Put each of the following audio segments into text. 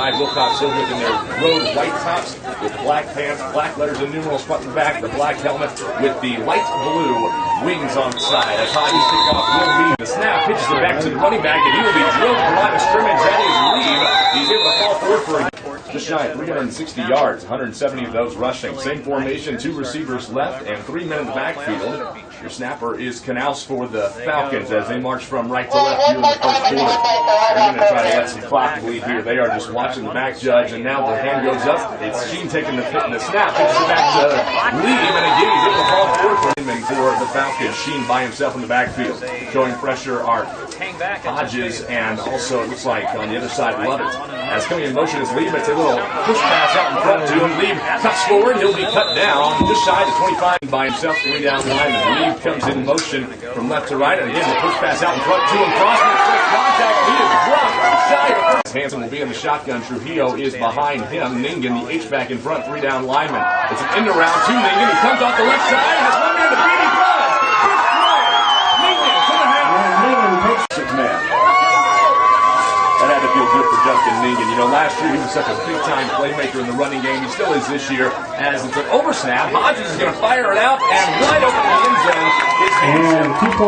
side. Wilcox-Hildreth in their road white tops with black pants, black letters and numerals front and back, the black helmet with the light blue wings on the side. As Hodges kickoff will lead. The snap pitches it back to the running back, and he will be drilled from line of scrimmage. That is Reeve. He's able to fall forward for just shy of 360 yards, 170 of those rushing. Same formation, 2 receivers left and 3 men in the backfield. Your snapper is Knaus for the Falcons as they march from right to left here in the first quarter. They're going to try to let some clock bleed here. They are just watching the back judge, and now the hand goes up. It's Sheen taking the snap, pitches it back to Lee, and again he's able to fall forward for the Falcons. Sheen by himself in the backfield. Showing pressure are Hodges, and also it looks like on the other side Lovett. As coming in motion is Lee, but it's a little push pass out in front to him. Lee cuts forward, he'll be cut down just shy of 25 by himself, 3 down the line. Lee comes in motion from left to right, and again the push pass out in front to him. Crossman first contact, he is dropped shy of first. Hansen will be in the shotgun. Trujillo is behind him. Ningen, the H-back in front, 3 down lineman. It's an end around to Ningen. He comes off the left side, and has one man to beat. He does. First play. Ningen to the half. Ningen takes it, man. That had to feel good for Justin Ningen. You know, last year he was such a big-time playmaker in the running game. He still is this year, as it's an oversnap. Hodges is going to fire it out, and right open in the end zone is Hansen.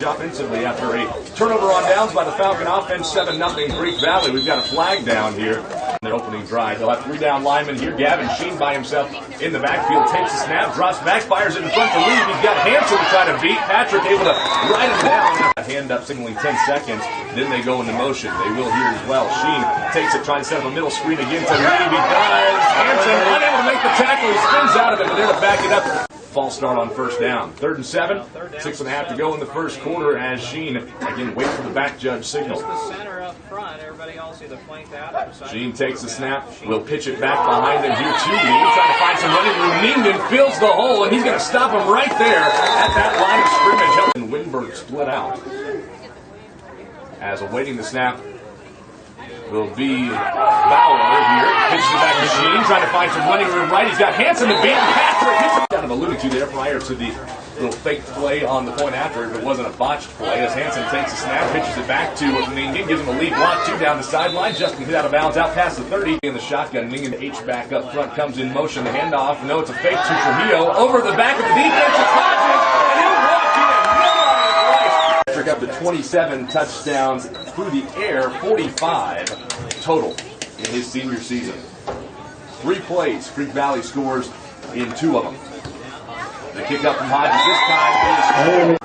Offensively, after a turnover on downs by the Falcon offense, 7-0 Greek Valley. We've got a flag down here in their opening drive. They'll have 3 down linemen here. Gavin Sheen by himself in the backfield, takes the snap, drops back, fires it in front to Lee. He's got Hansen to try to beat. Patrick able to ride him down. Hand up, signaling 10 seconds. Then they go into motion. They will here as well. Sheen takes it, trying to set up a middle screen again to Lee. He does. Hansen unable to make the tackle. He spins out of it, but there to back it up. False start on first down. 3rd and 7. 6.5 to go in the first quarter as Sheen, again, wait for the back judge signal. Sheen takes the snap. Will pitch it back behind him here to Lee. Trying to find some running room. Ningen fills the hole, and he's going to stop him right there at that line of scrimmage. And Winberg split out. As awaiting the snap will be Bauer here. Pitches it back to Sheen, trying to find some running room right. He's got Hansen to beat. Patrick kind of alluded to there prior to the little fake play on the point after. If it wasn't a botched play, as Hansen takes a snap, pitches it back to Ningen, gives him a lead block, 2 down the sideline. Justin hit out of bounds out past the 30 in the shotgun. Ningen H back up front, comes in motion. The handoff. No, it's a fake to Trujillo over the back of the defense. And he'll walk in. Patrick up to 27 touchdowns through the air, 45 total in his senior season. 3 plays, Creek Valley scores in 2 of them. The kick up from Hodges this time is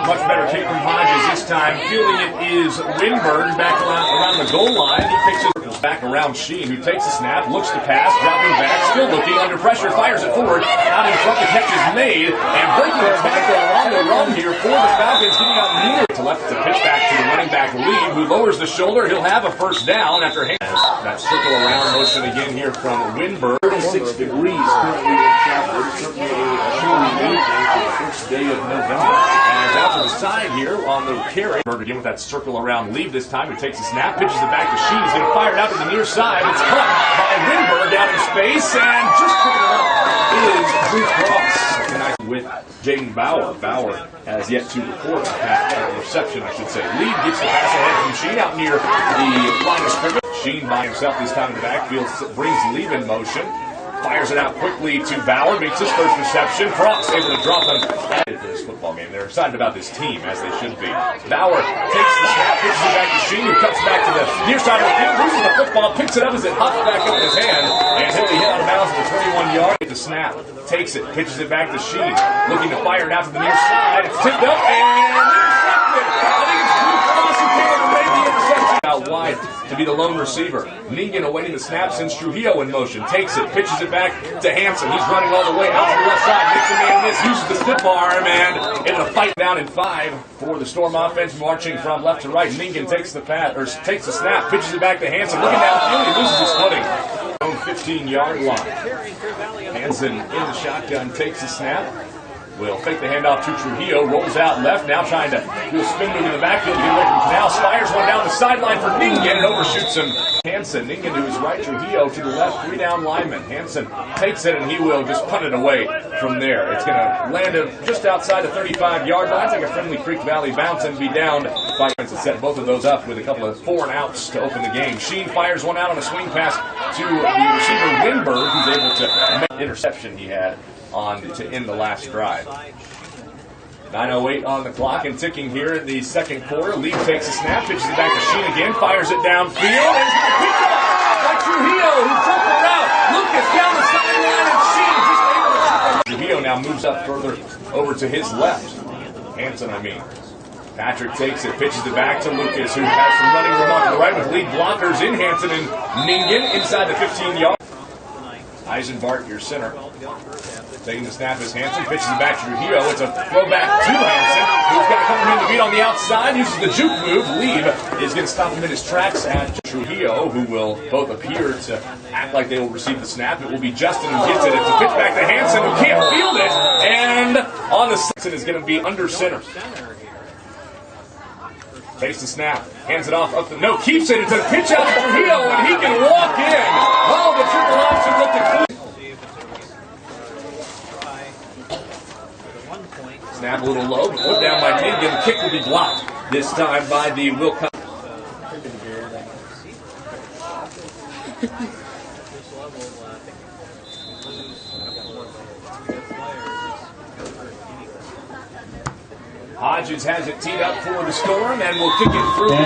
much better kick from Hodges this time. Fielding it is Winberg back around the goal line. He picks it back around Sheen, who takes the snap, looks to pass, dropping back, still looking under pressure, fires it forward. Out in front, the catch is made, and breaking the tackle along the run here for the Falcons, getting out near to left to pitch back to the running back Lee, who lowers the shoulder. He'll have a first down after that circle around motion again here from Winberg. 36 degrees currently in Chapel. Certainly a chilly day for the first day of November. And out to the side here on the carry. Again with that circle around lead this time. He takes the snap, pitches it back to Sheen. He's going to fire it out to the near side. It's caught by Winberg down in space, and just picking it up is Drew Cross. With Jaden Bauer. Bauer has yet to record a reception, I should say. Lee gets the pass ahead from Sheen out near the line of scrimmage. Sheen by himself this time in the backfield brings Lee in motion. Fires it out quickly to Bauer, makes his first reception. Cross able to drop him for this football game. They're excited about this team, as they should be. Bauer takes the snap, pitches it back to Sheen, who cuts back to the near side of the field, loses the football, picks it up as it hops back up in his hand, and he'll be hit out of bounds at the 21-yard. The snap, takes it, pitches it back to Sheen, looking to fire it out to the near side. It's tipped up and intercepted. I think it's Drew Cross who came up and made the interception. Out wide to be the lone receiver. Ningen awaiting the snap, sends Trujillo in motion. Takes it, pitches it back to Hansen. He's running all the way out to the left side. Makes a man miss, uses the stiff arm, and able to fight down in 5 for the Storm offense, marching from left to right. Ningen takes the takes the snap, pitches it back to Hansen. Looking downfield, he loses his footing. 15-yard line. Hansen in the shotgun, takes the snap. Will fake the handoff to Trujillo, rolls out left, now trying to do a spin move in the backfield to get away from Knaus. Fires one down the sideline for Ningen and overshoots him. Hansen, Ningen to his right, Trujillo to the left, 3-down lineman. Hansen takes it and he will just punt it away from there. It's going to land just outside the 35-yard line. It's like a friendly Creek Valley bounce and be down by to set both of those up with a couple of 4-and-outs to open the game. Sheen fires one out on a swing pass to the receiver Winberg, who's able to make the interception he had on to end the last drive. 9:08 on the clock and ticking here in the second quarter. Lee takes a snap, pitches it back to Sheen again, fires it downfield, and it's picked up by Trujillo, who took the route. Lucas down the sideline, and Sheen just able to trip. Trujillo now moves up further over to his left. Hansen, Patrick takes it, pitches it back to Lucas, who has some running room off to the right with lead blockers in Hansen and Ningen inside the 15-yard. Eisenbart, your center. Taking the snap is Hansen, pitches it back to Trujillo. It's a throwback to Hansen, who's got a couple men to beat on the outside, uses the juke move. Lieb is going to stop him in his tracks at Trujillo, who will both appear to act like they will receive the snap. It will be Justin who gets it. It's a pitch back to Hansen, who can't field it, and on the Hansen is going to be under center. Takes the snap, hands it off up the keeps it. It's a pitch out to Trujillo, and he can walk in. Oh, the triple option with the snap a little low, put down by Ningen. The kick will be blocked this time by the Wilcox. Hodges has it teed up for the Storm and will kick it through the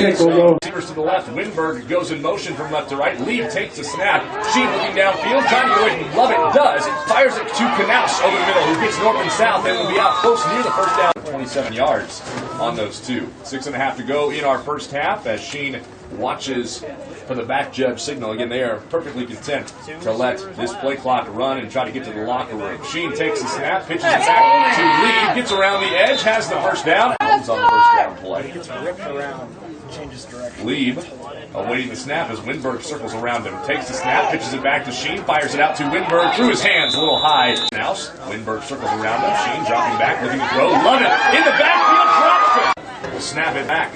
end zone. Receivers to the left. Winberg goes in motion from left to right. Lee takes the snap. Sheen looking downfield, trying to get away from Lovett. Does. Fires it to Knaus over the middle, who gets north and south and will be out close near the first down. 27 yards on those two. 6.5 to go in our first half as Sheen watches for the back judge signal. Again, they are perfectly content to let this play clock run and try to get to the locker room. Sheen takes the snap, pitches it back to Lee, gets around the edge, has the first down. On the first down play. Gets ripped around, changes direction. Lee awaiting the snap as Winberg circles around him. Takes the snap, pitches it back to Sheen, fires it out to Winberg through his hands, a little high. Now, Winberg circles around him. Sheen dropping back, looking to throw. Love it! In the backfield, drops it! Will snap it back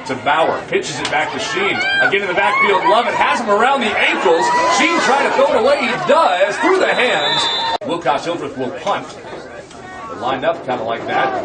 to Bauer, pitches it back to Sheen. Again in the backfield, Lovett has him around the ankles. Sheen trying to throw it away. He does, through the hands. Wilcox-Hildreth will punt. They're lined up kind of like that.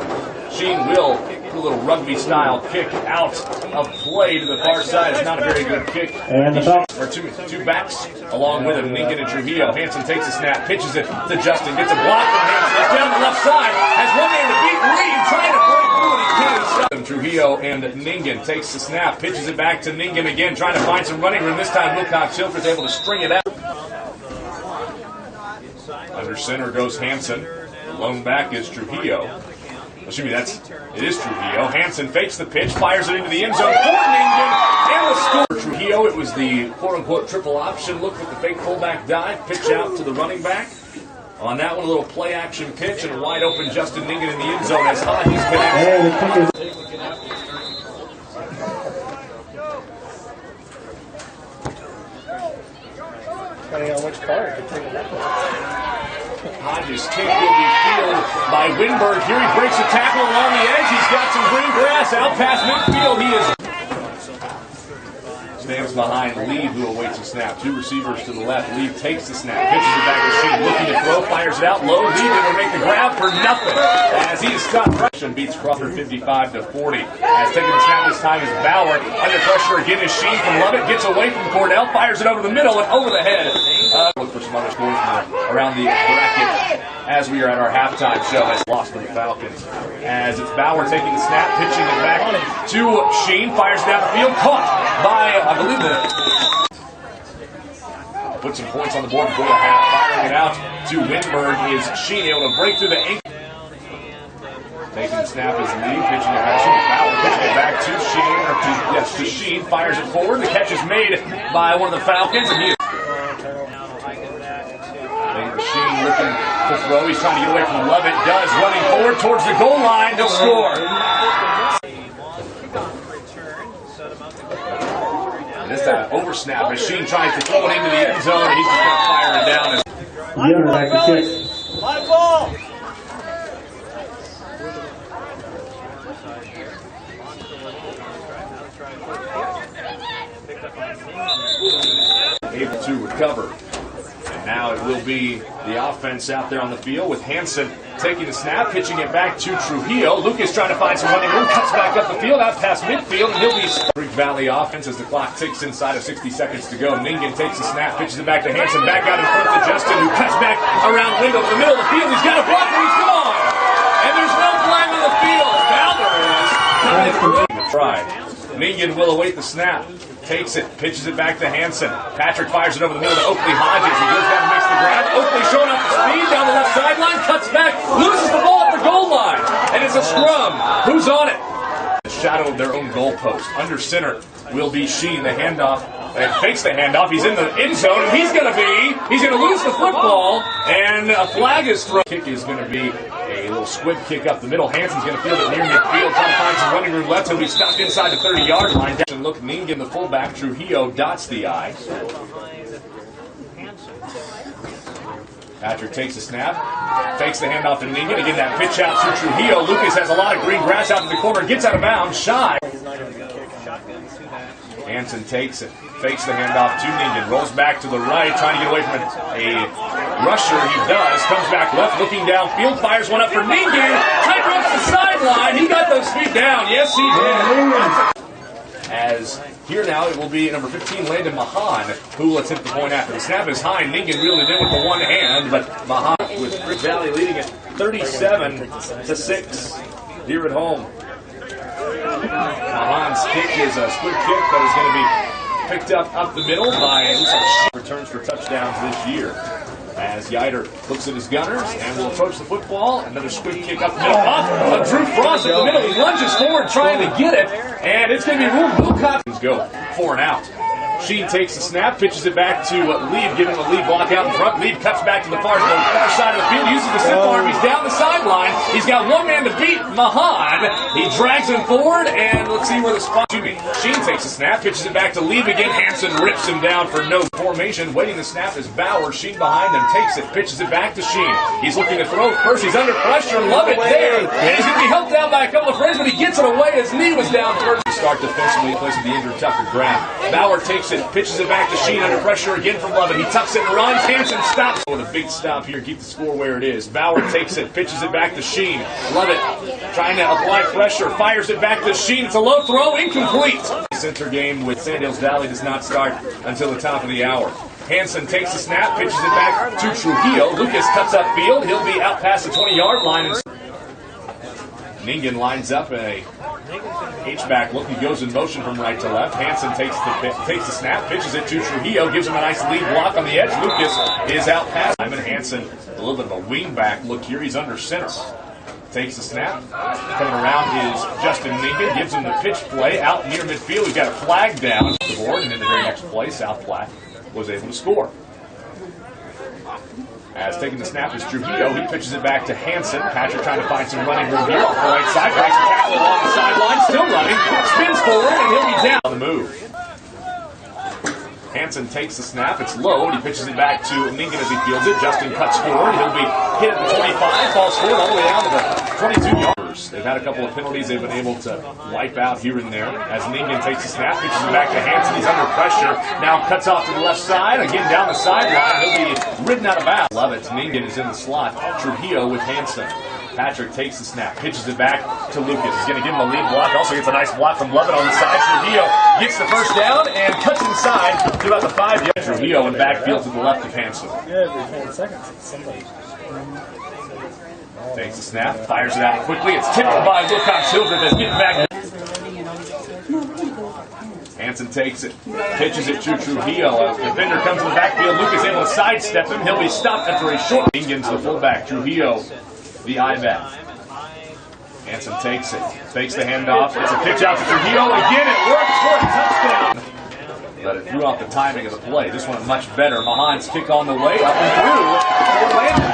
Sheen will do a little rugby-style kick out of play to the far side. It's not a very good kick. And or two backs along with him, Ningen and Trujillo. Hansen takes a snap, pitches it to Justin, gets a block from Hansen. It's down the left side, has one man to beat Lee, trying to break through and he can't stop him. Trujillo and Ningen takes the snap, pitches it back to Ningen again, trying to find some running room. This time Wilcox-Hildreth able to string it out. Under center goes Hansen. Lone back is Trujillo. Excuse me, it is Trujillo. Hansen fakes the pitch, fires it into the end zone for Ningen, and the score. Trujillo, it was the quote-unquote triple option look with the fake fullback dive, pitch out to the running back. On that one, a little play-action pitch and a wide-open Justin Ningen in the end zone as Hodges connects. Depending on which car it could take it. Hodges' kick will be fielded by Winberg. Here he breaks a tackle along the edge. He's got some green grass out past midfield. He stands behind Lee, who awaits a snap. Two receivers to the left. Lee takes the snap, pitches it back to Sheen, looking to throw, fires it out low. Lee will make the grab for nothing as he is stopped. And beats Crawford 55-40. As taking the snap this time is Bauer. Under pressure again is Sheen from Lovett. Gets away from Cordell, fires it over the middle and over the head. Look for some other scores around the bracket as we are at our halftime show. That's lost for the Falcons. As it's Bauer taking the snap, pitching it back to Sheen, fires it down the field, caught by, I believe, put some points on the board before the half. Firing it out to Winberg is Sheen, able to break through the ankle. Taking the snap is Lee, pitching it back. Bauer pitching it back to Sheen, to Sheen, fires it forward. The catch is made by one of the Falcons, and he is Sheen looking to throw. He's trying to get away from Lovett. Does, running forward towards the goal line. No score. And this time, over snap as Sheen tries to throw it into the end zone, and he's just going to fire it down. Live ball! Picked up on Able to recover. And now it will be the offense out there on the field with Hansen taking the snap, pitching it back to Trujillo. Lucas trying to find some running room, cuts back up the field, out past midfield, and he'll be Creek Valley offense as the clock ticks inside of 60 seconds to go. Ningen takes the snap, pitches it back to Hansen, back out in front to Justin, who cuts back around window to the middle of the field. He's got a block, and he's gone! And there's no flag on the field. Now there is. Coming to try. Ningen will await the snap. Takes it, pitches it back to Hansen. Patrick fires it over the middle to Oakley Hodges. He goes down and makes the grab. Oakley showing up the speed down the left sideline, cuts back, loses the ball at the goal line. And it's a scrum. Who's on it? The shadow of their own goalpost. Under center will be Sheen, the handoff. And fakes the handoff. He's in the end zone, and he's going to lose the football. And a flag is thrown. Kick is going to be a little squib kick up the middle. Hansen's going to field it near midfield, trying to find some running room left. He'll be stopped inside the 30-yard line. And look, Ningen, the fullback, Trujillo dots the I. Patrick takes the snap, fakes the handoff to Ningen. Again, that pitch out to Trujillo. Lucas has a lot of green grass out to the corner, gets out of bounds, shy. Hansen takes it, fakes the handoff to Ningen, rolls back to the right, trying to get away from a rusher. He does, comes back left, looking downfield, fires one up for Ningen, tight ropes the sideline. He got those feet down. Yes, he did. As here now, it will be number 15, Landon Mahan, who will attempt the point after. The snap is high. Ningen reeled it in with the one hand, but Mahan with Creek Valley leading it 37-6 here at home. Mahan's kick is a split kick that is going to be picked up the middle by returns for touchdowns this year. As Yider looks at his gunners and will approach the football. Another squib kick up the middle. Off Drew Frost at the middle. He lunges forward trying to get it. And it's going to be ruled Wilcox. Go 4 and out. Sheen takes the snap, pitches it back to Lieb, giving him a lead block out in front. Lieb cuts back to the far side of the field, uses the stiff arm. He's down the sideline. He's got one man to beat, Mahan. He drags him forward, and let's see where the spot. Sheen takes the snap, pitches it back to Lieb again. Hansen rips him down for no formation. Waiting the snap is Bauer. Sheen behind him takes it, pitches it back to Sheen. He's looking to throw first. He's under pressure. Love it there. And he's going to be helped out by a couple of friends, but he gets it away. His knee was down first. Start defensively, plays with the injured Tucker Graham. Bauer takes it, pitches it back to Sheen under pressure again from Lovett. He tucks it and runs. Hansen stops with a big stop here. Keep the score where it is. Bauer takes it, pitches it back to Sheen. Lovett trying to apply pressure, fires it back to Sheen. It's a low throw, incomplete. Center game with Sand Hills Valley does not start until the top of the hour. Hansen takes the snap, pitches it back to Trujillo. Lucas cuts up field. He'll be out past the 20-yard line. Ningen lines up a H-back look. He goes in motion from right to left. Hansen takes the snap, pitches it to Trujillo, gives him a nice lead block on the edge. Lucas is out past him, and Hansen, a little bit of a wing-back look here. He's under center. Takes the snap. Coming around is Justin Ningen, gives him the pitch play out near midfield. We've got a flag down the board, and in the very next play, South Platte was able to score. As taking the snap is Trujillo. He pitches it back to Hansen. Patrick trying to find some running room here off the right side. Breaks the tackle along the sideline. Still running. Spins forward, and he'll be down on the move. Hansen takes the snap. It's low, and he pitches it back to Ningen as he fields it. Justin cuts forward. He'll be hit at the 25. Falls forward all the way down to the 22-yard. They've had a couple of penalties they've been able to wipe out here and there. As Ningen takes the snap, pitches it back to Hansen. He's under pressure. Now cuts off to the left side. Again down the sideline. He'll be ridden out of bounds. Love it. Ningen is in the slot. Trujillo with Hansen. Patrick takes the snap, pitches it back to Lucas. He's going to give him a lead block. Also gets a nice block from Lovett on the side. Trujillo gets the first down and cuts inside to about the 5-yard. Trujillo in backfield to the left of Hansen. Every 10 seconds, it's somebody. Takes the snap, fires it out quickly. It's tipped by Wilcox-Hildreth that's getting back. Hansen takes it, pitches it to Trujillo. The defender comes in the backfield. Lucas able to sidestep him. He'll be stopped after a short. Ningen's the fullback. Trujillo, the I-back. Hansen takes it, fakes the handoff. It's a pitch out to Trujillo. Again, it works for a touchdown. But it threw off the timing of the play. This one much better. Mahan's kick on the way up and through for Landon.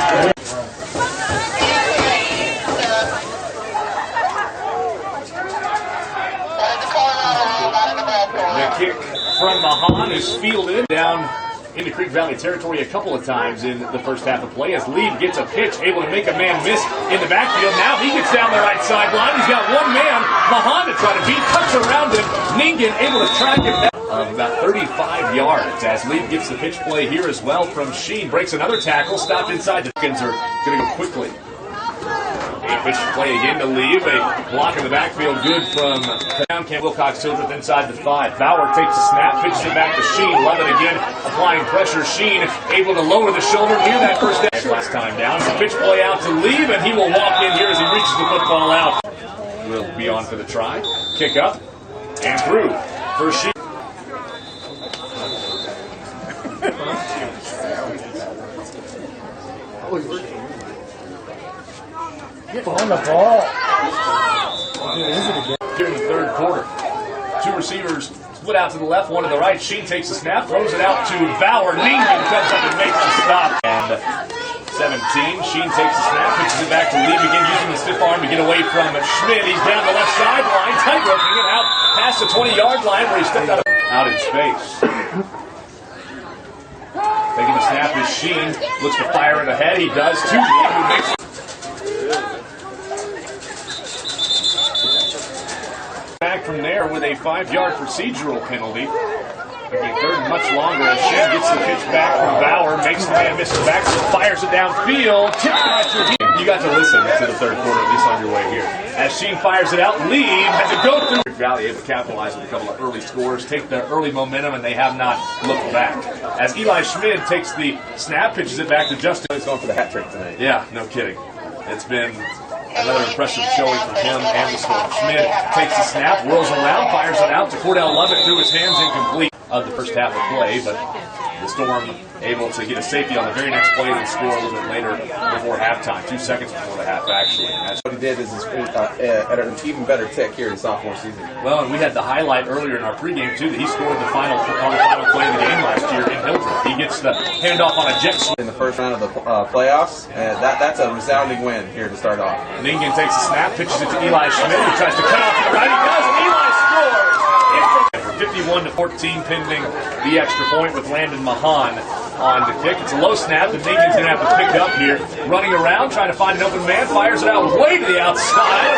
The kick from Mahan is fielded down into Creek Valley territory a couple of times in the first half of play as Lieb gets a pitch, able to make a man miss in the backfield. Now he gets down the right sideline. He's got one man, Mahan, to try to beat, cuts around him. Ningen able to track him down. of about 35 yards as Lieb gets the pitch play here as well from Sheen. Breaks another tackle, stopped inside. The Chickens are going to go quickly. A pitch play again to Lieb. A block in the backfield, good from down camp. Wilcox-Hildreth inside the 5. Bauer takes the snap, pitches it back to Sheen. Love it again, applying pressure. Sheen able to lower the shoulder near that first down. Last time down, the pitch play out to Lieb, and he will walk in here as he reaches the football out. Will be on for the try. Kick up and through for Sheen. On the ball. Here in the third quarter. Two receivers split out to the left, one to the right. Sheen takes the snap, throws it out to Bauer. Neiman comes up and makes the stop. And 17, Sheen takes the snap, pitches it back to Lieb again, using the stiff arm to get away from Schmidt. He's down the left sideline, tight-roping it out past the 20-yard line where he stepped out in space. Taking the snap is Sheen, looks to fire it ahead. He does to Lieb, who makes back from there with a 5-yard procedural penalty. Making third much longer as Sheen gets the pitch back from Bauer, makes the man miss the back, fires it downfield. You got to listen to the third quarter, at least on your way here. As Sheen fires it out, Lieb has to go through. Valley able to capitalize with a couple of early scores, take their early momentum, and they have not looked back. As Eli Schmid takes the snap, pitches it back to Justin. He's going for the hat trick tonight. Yeah, no kidding. It's been another impressive showing from him and the Storm. Schmid takes the snap, whirls around, fires it out to Cordell Lovett through his hands, incomplete of the first half of play, but the Storm able to get a safety on the very next play and score a little bit later before halftime, 2 seconds before the half, actually. What he did is at an even better tick here in sophomore season. Well, and we had the highlight earlier in our pregame, too, that he scored on the final play of the game last year in Hildreth. He gets the handoff on a jet sweep in the first round of the playoffs, and that's a resounding win here to start off. Ningen takes the snap, pitches it to Eli Schmidt, who tries to cut off the right. He does, and Eli scores! 51-14, pending the extra point with Landon Mahan on the kick. It's a low snap that Ningen's going to have to pick up here. Running around, trying to find an open man, fires it out way to the outside.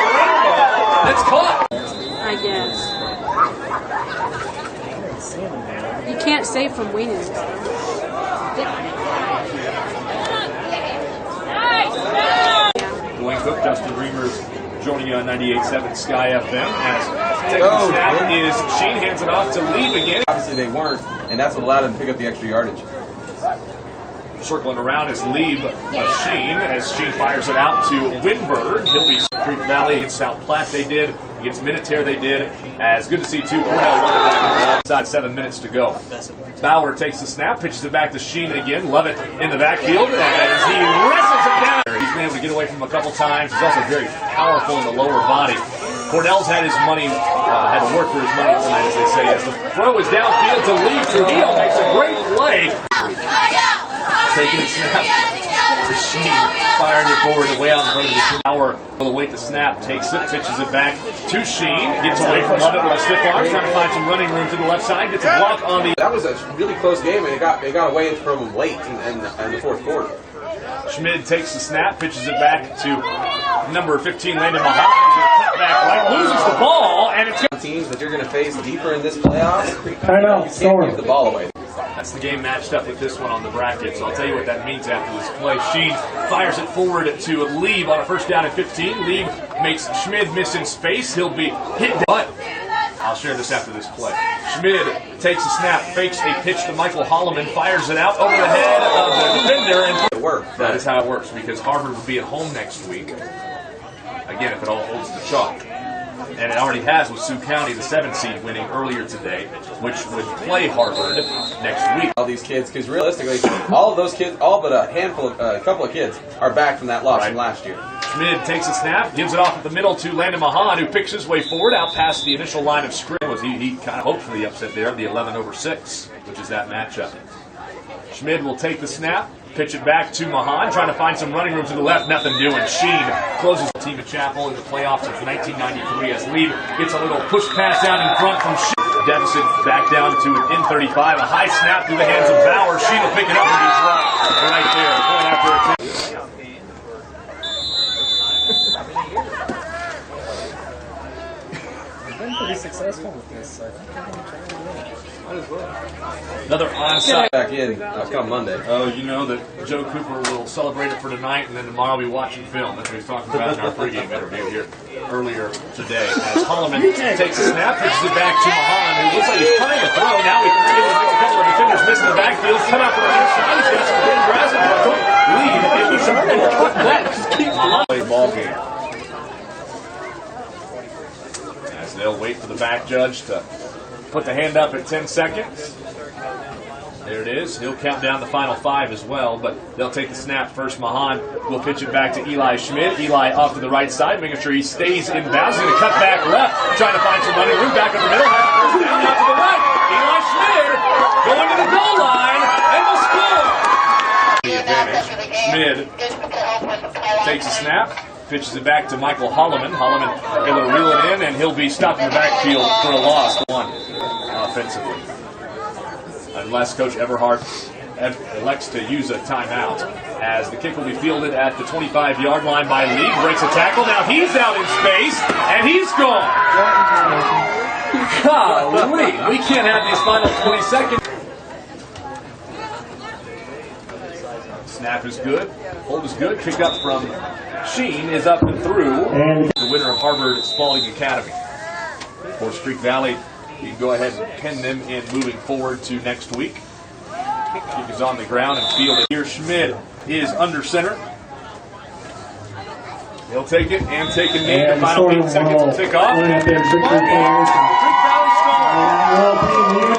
It's caught. I guess. You can't save from winning. Dwayne Cook, Justin Reamers joining you on 98.7 Sky FM. As taking the snap is Sheen, hands it off to Lieb again. Obviously they weren't, and that's what allowed him to pick up the extra yardage. Circling around is Lieb Sheen as Sheen fires it out to Winberg. He'll be Creek Valley against South Platte they did, against Minutair they did. As good to see too, inside 7 minutes to go. Bauer takes the snap, pitches it back to Sheen again. Lovett in the backfield as he wrestles it down. He's been able to get away from him a couple times. He's also very powerful in the lower body. Cordell's had his money, had to work for his money tonight, as they say. As the throw is downfield to Lee. Trujillo makes a great play. Taking the snap. Sheen firing it forward and way out in front of the Bauer will await the snap, takes it, pitches it back to Sheen, gets away from Lovett with a stiff arm, trying to find some running room to the left side, gets a block on the... That was a really close game, and it got away from him late in the fourth quarter. Schmid takes the snap, pitches it back to number 15, Landon Mahan. He's going to cut back right, loses the ball, and it's... Teams that you're going to face deeper in this playoffs, I know. you can't give the ball away. That's the game matched up with this one on the bracket, so I'll tell you what that means after this play. Sheen fires it forward to Lieb on a first down at 15. Lieb makes Schmid miss in space. He'll be hit, but I'll share this after this play. Schmid takes a snap, fakes a pitch to Michael Holloman, fires it out over the head of the defender, and It worked. that is how it works, because Harvard will be at home next week. Again, if it all holds the chalk. And it already has with Sioux County, the 7th seed, winning earlier today, which would play Harvard next week. All these kids, because realistically, all of those kids, all but a couple of kids, are back from that loss from last year. Schmid takes a snap, gives it off at the middle to Landon Mahan, who picks his way forward out past the initial line of scrimmage. He kind of hoped for the upset there, the 11-6, which is that matchup. Schmid will take the snap, pitch it back to Mahan, trying to find some running room to the left, nothing doing. Sheen closes the team at Chapel in the playoffs of 1993 as Lieb gets a little push pass out in front from Sheen. Deficit back down to an N35, a high snap through the hands of Bauer. Sheen will pick it up and be dropped right there. Point after a We've been pretty successful with this. I think we're going to try to win. Another onside. Back in come Monday. Oh, you know that Joe Cooper will celebrate it for tonight, and then tomorrow we'll be watching film. That's what he's talking about in our pregame interview here earlier today. As Holloman takes a snap, pitches it back to Mahan, who looks like he's trying to throw. Now he's able to make a couple of defenders miss in the backfield. Cut out from the inside. He's got some good grass and lead. It was something cut that. Just keep Mahan. Ball game. As they'll wait for the back judge to put the hand up at 10 seconds. There it is. He'll count down the final 5 as well, but they'll take the snap first. Mahan will pitch it back to Eli Schmidt. Eli off to the right side, making sure he stays in bounds. He's going to cut back left, trying to find some running room back up the middle. Has the first down out to the right. Eli Schmidt going to the goal line and will score. The advantage. Schmidt takes a snap, pitches it back to Michael Holloman. Holloman able to reel it in, and he'll be stopped in the backfield for a loss. One offensively. Unless Coach Everhart elects to use a timeout, as the kick will be fielded at the 25-yard line by Lee. Breaks a tackle. Now he's out in space, and he's gone. Golly, we can't have these final 20 seconds. Snap is good. Hold is good. Kick up from Sheen is up and through. And the winner of Harvard Spalding Academy. For Streak Valley, you can go ahead and pin them in moving forward to next week. Kick is on the ground and fielded. Here Schmidt is under center. He'll take it and take a knee. The final 8 seconds will tick off. Streak Valley Streak Valley scores.